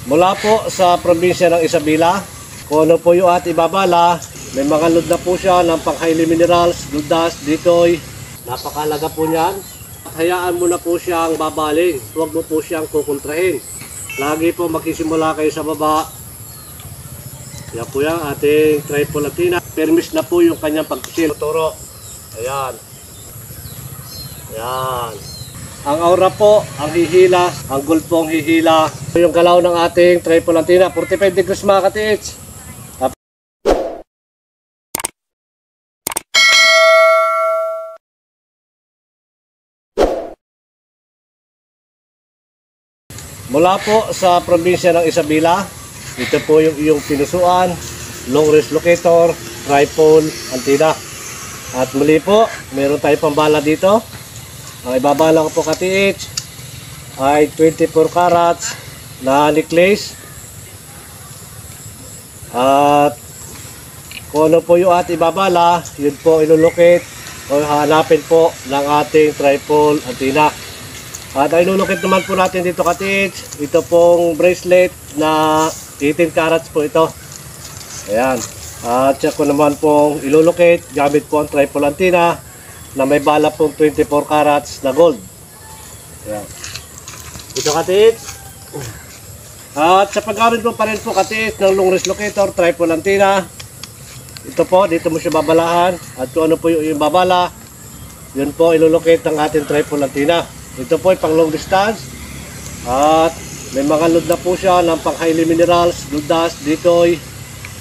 Mula po sa probinsya ng Isabela, kung ano po yung ating ibabala, may mga load na po siya ng pang-highly minerals, ludas, ditoy. Napakalaga po niyan. Hayaan mo na po siyang babaling, huwag mo po siyang kukontrahin. Lagi po magsisimula kayo sa baba. Yan po yung ating triple latina. Permis na po yung kanyang pagkisil. Turo. Ayan. Ayan. Ang aura po, ang hihila, ang gold po ang hihila. Yung galaw ng ating triple latina, 45 degrees mga katiits. Mula po sa probinsya ng Isabela, ito po yung iyong pinusuan, long range locator, tripod, antenna. At muli po, meron tayong pambala dito. Ang ibabala ko po katiits ay 24 carats na necklace. At kung ano po yung ating ibabala, yun po ilulocate o hanapin po ng ating tripod antenna. At ilulukit naman po natin dito katiits, ito pong bracelet na 18 carats po ito. Ayan. At siya ko naman pong ilulukit gamit po ang triple antenna na may bala pong 24 carats na gold. Ayan. Ito katiits. At sa paggamit mo pa rin po katiits ng long range locator, triple antenna, ito po, dito mo siya babalahan. At kung ano po yung babala, yun po ilulukit ng ating triple antenna. Ito po ay pang long distance at may mga load na po siya ng pang highly minerals, ludas, ditoy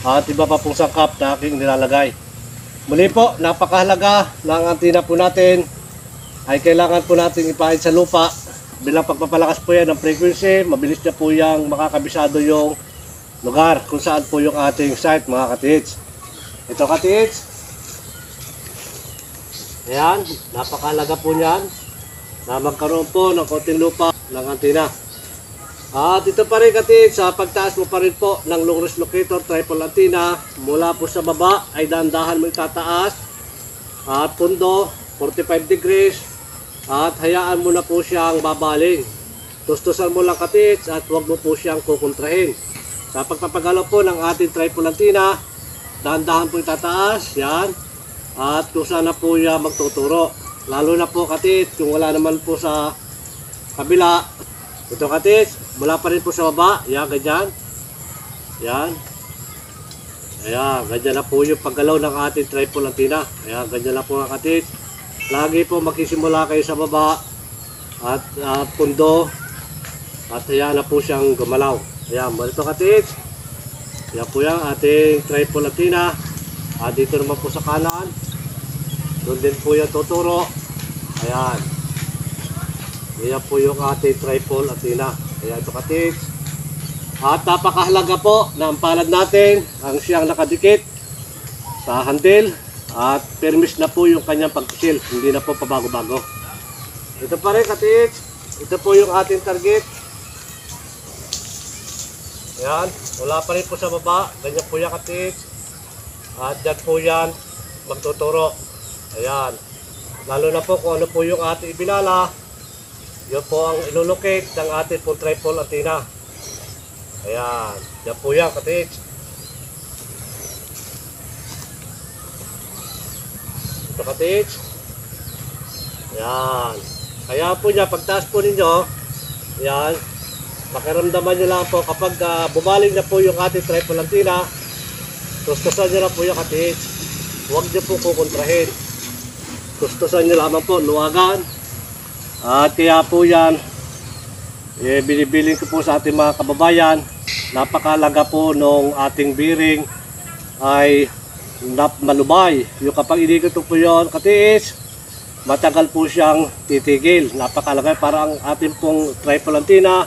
at iba pa pong sangkap na aking nilalagay. Muli po, napakahalaga ng antenna po natin ay kailangan po natin ipain sa lupa bilang pagpapalakas po yan ng frequency. Mabilis na po yung makakabisado yung lugar kung saan po yung ating site mga katiits. Ito katiits, ayan, napakahalaga po niyan na magkaroon po ng konting lupa ng antenna. At ito pa rin katiits, sa pagtaas mo pa rin po ng long range locator triple antenna, mula po sa baba ay dahan-dahan mo itataas at pundo 45 degrees at hayaan mo na po siyang babaling. Tustusan mo lang katiits at huwag mo po siyang kukontrahin. Sa pagpapagalaw po ng ating triple antenna, dahan-dahan po itataas yan at kung saan na po yan magtuturo. Lalo na po katiits, kung wala naman po sa kabila. Ito katiits, mula pa rin po sa baba. Yan, ganyan. Yan. Ayan, ganyan na po yung paggalaw ng ating triple antenna. Ayan, ganyan na po katiits. Lagi po magsisimula kayo sa baba at pundo. At ayan na po siyang gumalaw. Ayan, ito katiits. Ayan po yung ating triple antenna. At dito naman po sa kanan. Doon din po yung tuturo. Ayan. Ayan po yung ating tripod antenna. Ayan ito katiits. At napakahalaga po na ang palad natin ang siyang nakadikit sa handle. At permis na po yung kanyang pagkisil. Hindi na po pabago-bago. Ito pa rin katiits. Ito po yung ating target. Ayan. Wala pa rin po sa baba. Ganyan po yung katiits. At dyan po yan magtuturo. Ayan. Lalo na po kung ano po yung ating ibinala, yun po ang ilulocate ng ating pong triple antenna. Ayan. Yan po yan katiits. Ito katiits. Ayan. Kaya po niya, pagtaas po ninyo, ayan, makiramdaman nyo lang po kapag bumaling na po yung ating triple antenna, tustusan nyo na po yung katiits. Huwag nyo po kukontrahin. Tustusan nyo lamang po, luwagan. At kaya po yan, binibiling ko po sa ating mga kababayan, napakalaga po nung ating bearing ay malubay. Yung kapag inikot po yun, katiis, matagal po siyang titigil. Napakalaga para ang ating pong triple antenna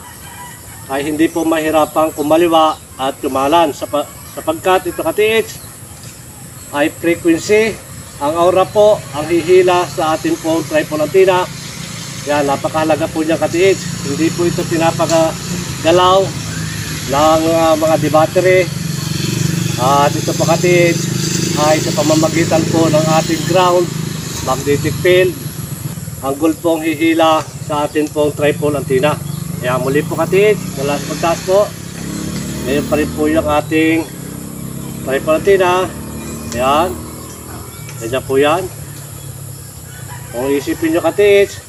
ay hindi po mahirapang kumaliwa at kumalan. Sapagkat ito katiis ay frequency. Ang aura po, ang hihila sa ating pong triple antenna. Yan, napakahalaga po niya katiits. Hindi po ito pinapagalaw ng mga debattery. At ito po katiits ay sa pamamagitan po ng ating ground, magnetic field. Ang gold pong hihila sa ating pong triple antenna. Kaya muli po katiits, mula sa pagtaas po. Ngayon pa rin po yung ating triple antenna. Ayan. Ganyan po yan. Kung isipin nyo katiits.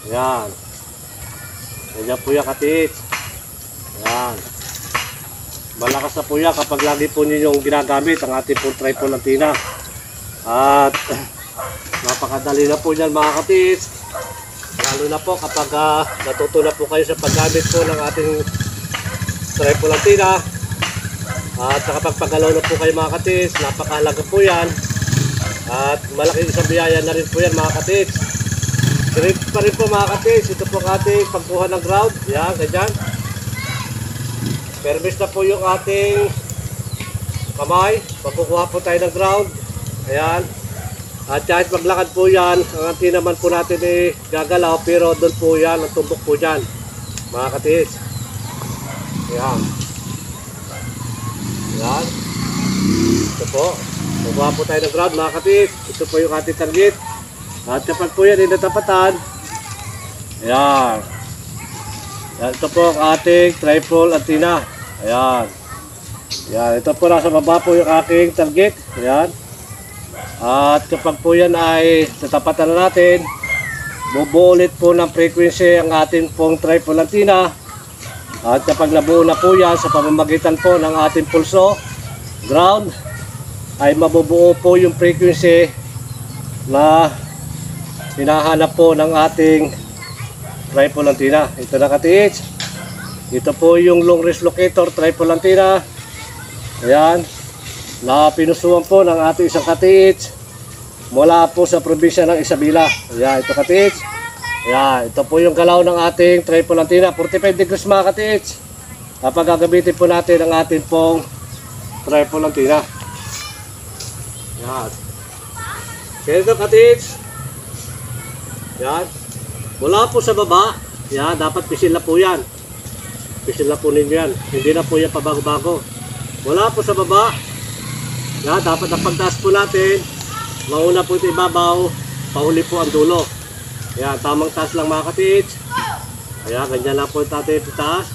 Ayan. Ganyan po yan katiits. Ayan. Malakas na po yan kapag lagi po ninyong ginagamit ang ating po triple antenna. At napakadali na po yan mga katiits. Lalo na po kapag natuto na po kayo sa paggamit po ng ating triple antenna. At kapag paggalaw na po kayo mga katiits, napakahalaga po yan. At malaking isang biyaya na rin po yan mga katiits. Direct pa rin po mga katiits. Ito po ang ating pagkuha ng ground. Yan, ganyan. Permis na po yung ating kamay. Pagkukuha po tayo ng ground. Ayan. At kahit maglakad po yan, ang antenna naman po natin ay gagalaw, pero doon po yan, ang tumbok po dyan, mga katiis. Ayan. Ayan. Ito po. Mabuha po tayo ng ground, mga katiis. Ito po yung ating target. At kapag po yan ay natapatan, ayan. Ayan. Ito po ang ating triple antenna. Ayan. Ayan. Ito po nasa baba po yung aking target. Ayan. At kapag po yan ay tatapatan na natin, bubuo ulit po ng frequency ang ating pong triple antenna. At kapag nabuo na po yan sa pamamagitan po ng ating pulso, ground, ay mabubuo po yung frequency na hinahanap po ng ating triple antenna. Ito na katiits. Ito po yung long range locator triple antenna. Ayan. Na pinusuan po ng ating isang katiits mula po sa probinsya ng Isabela. Ayan, ito katiits. Ayan, ito po yung galaw ng ating triple antenna. 45 degrees mga katiits. Kapag gagamitin po natin ang ating pong triple antenna. Ayan. Kaya ito katiits. Ayan. Mula po sa baba. Ayan, dapat pisil na po yan. Pisil na po ninyo yan. Hindi na po yan pabago-bago. Mula po sa baba. Yan, dapat ang pagtaas po natin, mauna po ito ibabaw, pahuli po ang dulo. Yan, tamang taas lang mga katiits. Ayan, ganyan lang po natin itaas.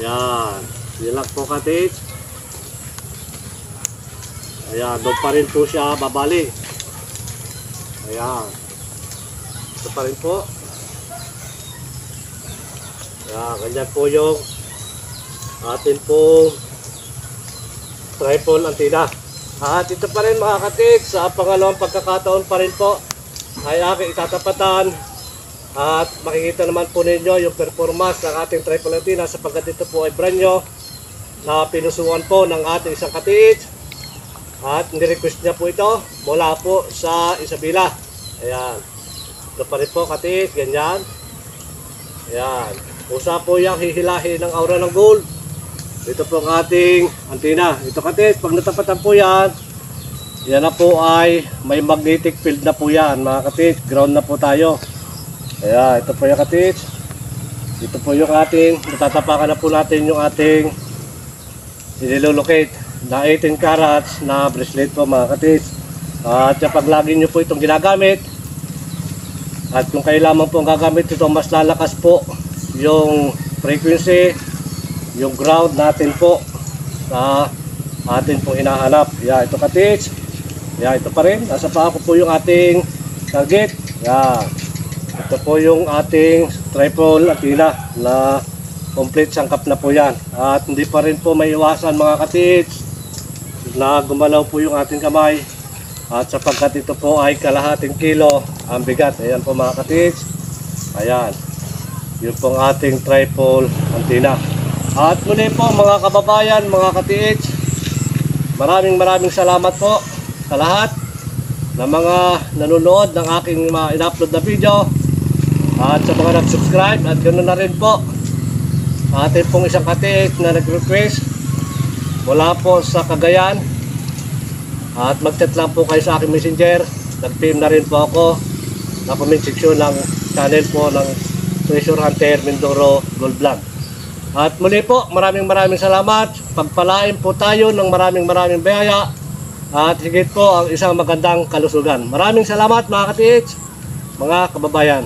Ayan, yun lang po katiits. Ayan, doon pa rin po siya babalik. Ayan, ito pa rin po. Ayan, ganyan po yung atin pong triple antenna. At ito pa rin mga katiits, sa pangalawang pagkakataon pa rin po ay aking itatapatan. At makikita naman po ninyo yung performance ng ating triple antenna sapagkat ito po ay brand new na pinusuan po ng ating isang katiits. At nirequest niya po ito mula po sa Isabela. Ayan. Ito pa rin po katiits, ganyan. Ayan. Usa po yung hihilahin ng aura ng gold. Ito po ang ating antenna. Ito katiits, pag natapatan po yan, yan na po ay may magnetic field na po yan mga katiits. Ground na po tayo. Ayan, ito po yung katiits. Ito po yung ating, natatapakan na po natin yung ating inilolocate na 18 carats na bracelet po mga katiits. At kapag lagi nyo po itong ginagamit, at kung kayo lamang po ang gagamit ito, mas lalakas po yung frequency, yung ground natin po na atin pong hinahanap. Yan, ito katiits. Yan, ito pa rin. Nasa paa ko po yung ating target. Yan. Ito po yung ating triple antenna na complete sangkap na po yan. At hindi pa rin po may iwasan mga katiits na gumalaw po yung ating kamay. At sapagkat ito po ay kalahating kilo ang bigat. Ayan po mga katiits. Ayan. Yun pong ating triple antenna. At muli po mga kababayan, mga katiits, maraming salamat po sa lahat ng mga nanonood ng aking in-upload na video. At sa mga nag-subscribe, at ganoon na rin po atin pong isang katiits na nag-request mula po sa Cagayan. At mag-chat lang po kayo sa aking messenger. Nag-PM na rin po ako na comment section ng channel po ng Treasure Hunter Mindoro Gold Vlog. At muli po, maraming salamat. Pagpalain po tayo ng maraming biyaya. At higit po ang isang magandang kalusugan. Maraming salamat mga katiits, mga kababayan.